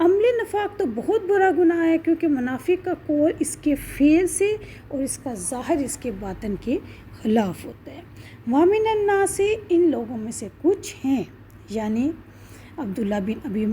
عمل نفاق تو بہت برا گناہ ہے، کیونکہ منافق کا قول اس کے فعل سے اور اس کا ظاہر اس کے باطن کے خلاف ہوتا ہے۔ وَمِنَ النَّاسِ ان لوگوں میں سے کچھ ہیں، یعنی عبداللہ بن ابی،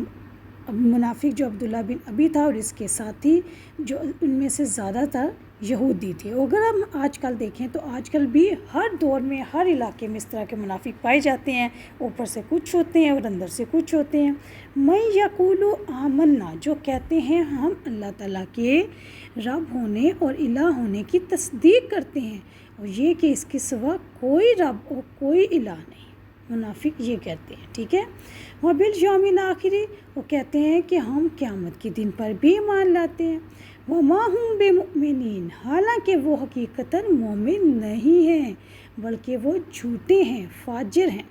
منافق جو عبداللہ بن ابی تھا اور اس کے ساتھی جو ان میں سے زیادہ تر یہودی تھے۔ اور اگر ہم آج کل دیکھیں تو آج کل بھی ہر دور میں ہر علاقے میں اس طرح کے منافق پائے جاتے ہیں، اوپر سے کچھ ہوتے ہیں اور اندر سے کچھ ہوتے ہیں۔ میں یقول آمنا، جو کہتے ہیں ہم اللہ تعالیٰ کے رب ہونے اور الہ ہونے کی تصدیق کرتے ہیں، اور یہ کہ اس کے سوا کوئی رب اور کوئی الہ نہیں، منافق یہ کہتے ہیں، ٹھیک ہے۔ وَبِالْيَوْمِ الْآخِرِ، وہ کہتے ہیں کہ ہم قیامت کے دن پر بھی ایمان لاتے ہیں۔ وَمَا هُمْ بِمُؤْمِنِينَ، حالانکہ وہ حقیقتاً مومن نہیں ہیں، بلکہ وہ جھوٹے ہیں، فاجر ہیں،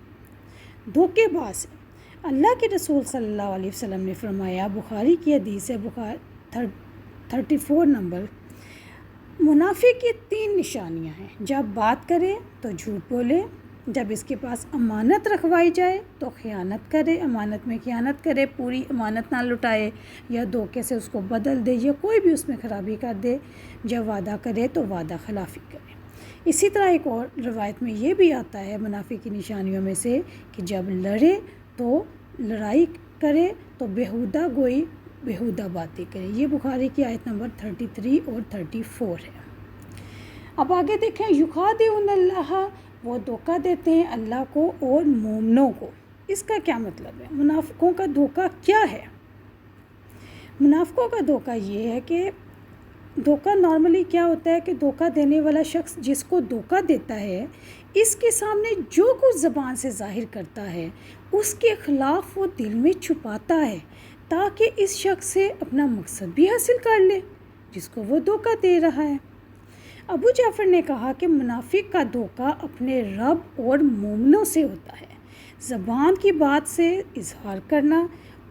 دھوکے باز ہیں۔ اللہ کے رسول صلی اللہ علیہ وسلم نے فرمایا، بخاری کی حدیث ہے، بخاری 34 نمبر، منافق کی 3 نشانیاں ہیں۔ جب بات کرے تو جھوٹ بولے، جب اس کے پاس امانت رکھوائی جائے تو خیانت کرے، امانت میں خیانت کرے، پوری امانت نہ لٹائے یا دھوکے سے اس کو بدل دے یا کوئی بھی اس میں خرابی کر دے۔ جب وعدہ کرے تو وعدہ خلافی کرے۔ اسی طرح ایک اور روایت میں یہ بھی آتا ہے منافق کی نشانیوں میں سے کہ جب لڑے تو لڑائی کرے تو بیہودہ گوئی، بیہودہ باتیں کرے۔ یہ بخاری کی آیت نمبر 33 اور 34 ہے۔ اب آگے دیکھیں، یخادعون اللہ، وہ دھوکہ دیتے ہیں اللہ کو اور مومنوں کو۔ اس کا کیا مطلب ہے؟ منافقوں کا دھوکہ کیا ہے؟ منافقوں کا دھوکہ یہ ہے کہ دھوکہ نارملی کیا ہوتا ہے کہ دھوکہ دینے والا شخص جس کو دھوکہ دیتا ہے، اس کے سامنے جو کچھ زبان سے ظاہر کرتا ہے اس کے خلاف وہ دل میں چھپاتا ہے، تاکہ اس شخص سے اپنا مقصد بھی حاصل کر لے جس کو وہ دھوکہ دے رہا ہے۔ ابو جعفر نے کہا کہ منافق کا دھوکہ اپنے رب اور مومنوں سے ہوتا ہے، زبان کی بات سے اظہار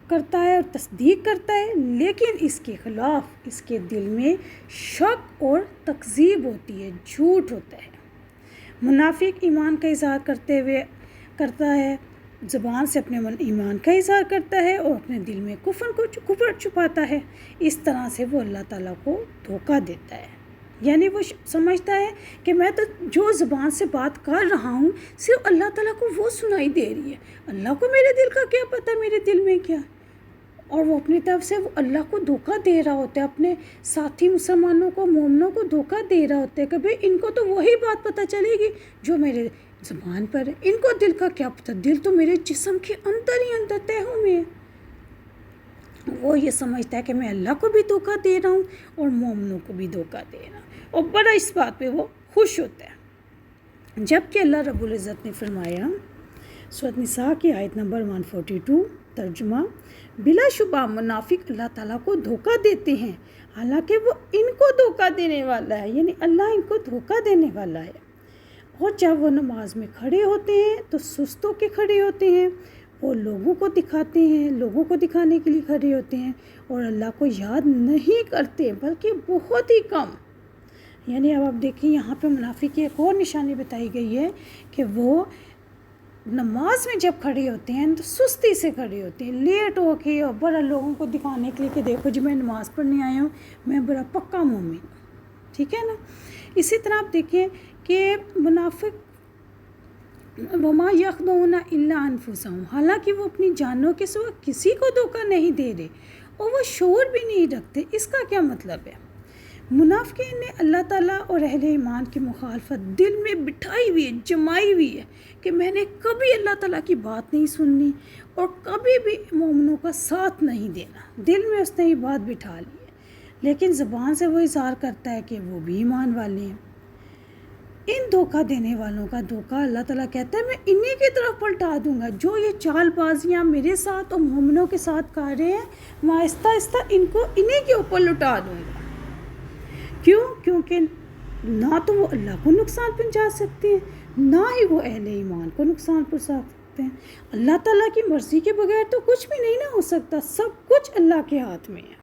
کرتا ہے اور تصدیق کرتا ہے، لیکن اس کے خلاف اس کے دل میں شک اور تکذیب ہوتی ہے، جھوٹ ہوتا ہے۔ منافق ایمان کا اظہار کرتا ہے، زبان سے اپنے ایمان کا اظہار کرتا ہے اور اپنے دل میں کفر چھپاتا ہے۔ اس طرح سے وہ اللہ تعالیٰ کو دھوکہ دیتا ہے، یعنی وہ سمجھتا ہے کہ میں تو جو زبان سے بات کر رہا ہوں صرف اللہ تعالیٰ کو وہ سنائی دے رہی ہے، اللہ کو میرے دل کا کیا پتہ میرے دل میں کیا ہے، اور وہ اپنی طرف سے وہ اللہ کو دھوکہ دے رہا ہوتا ہے، اپنے ساتھی مسلمانوں کو، مومنوں کو دھوکہ دے رہا ہوتا ہے کہ بھئی ان کو تو وہی بات پتہ چلے گی جو میرے زبان پر ہے، ان کو دل کا کیا پتہ، دل تو میرے جسم کے اندر ہی اندر تہہ ہوئے ہیں۔ وہ یہ سمجھتا ہے کہ میں اللہ کو بھی دھوکہ دے رہا ہوں اور مومنوں کو بھی دھوکہ دے رہا ہوں، اور بڑا اس بات پہ وہ خوش ہوتا ہے۔ جبکہ اللہ رب العزت نے فرمایا، سورۃ نساء کی آیت نمبر 142، ترجمہ، بلا شبہ منافق اللہ تعالیٰ کو دھوکہ دیتے ہیں، حالانکہ وہ ان کو دھوکہ دینے والا ہے، یعنی اللہ ان کو دھوکہ دینے والا ہے۔ اور جب وہ نماز میں کھڑے ہوتے ہیں تو سست ہو کے کھڑے ہوتے ہیں، وہ لوگوں کو دکھاتے ہیں، لوگوں کو دکھانے کے لیے کھڑے ہوتے ہیں، اور اللہ کو یاد نہیں کرتے بلکہ بہت ہی کم۔ یعنی اب آپ دیکھیں یہاں پہ منافق کی ایک اور نشانی بتائی گئی ہے کہ وہ نماز میں جب کھڑے ہوتے ہیں تو سستی سے کھڑے ہوتے ہیں، لیٹ ہو کے، اور بڑا لوگوں کو دکھانے کے لیے کہ دیکھو جی میں نماز پڑھنے آیا ہوں، میں بڑا پکا مومن ہوں، ٹھیک ہے نا۔ اسی طرح آپ دیکھیں کہ منافق وَمَا يَخْدَعُونَ إِلَّا أَنفُسَهُمْ، حالانکہ وہ اپنی جانوں کے سوا کسی کو دھوکہ نہیں دے رہے اور وہ شعور بھی نہیں رکھتے۔ اس کا کیا مطلب ہے؟ منافقین نے اللہ تعالیٰ اور اہل ایمان کی مخالفت دل میں بٹھائی ہوئی ہے، جمائی ہوئی ہے کہ میں نے کبھی اللہ تعالیٰ کی بات نہیں سننی اور کبھی بھی مومنوں کا ساتھ نہیں دینا، دل میں اس نے یہ بات بٹھا لی ہے، لیکن زبان سے وہ اظہار کرتا ہے کہ وہ بھی ایمان والے ہیں۔ ان دھوکہ دینے والوں کا دھوکہ اللہ تعالیٰ کہتا ہے میں انہی کی طرف پلٹا دوں گا، جو یہ چال بازیاں میرے ساتھ اور مومنوں کے ساتھ کر رہے ہیں، میں آہستہ آہستہ ان کو انہی کے اوپر لٹا دوں گا۔ کیوں؟ کیونکہ نہ تو وہ اللہ کو نقصان پہنچا سکتے ہیں، نہ ہی وہ اہل ایمان کو نقصان پہنچا سکتے ہیں۔ اللہ تعالیٰ کی مرضی کے بغیر تو کچھ بھی نہیں نہ ہو سکتا، سب کچھ اللہ کے ہاتھ میں ہے۔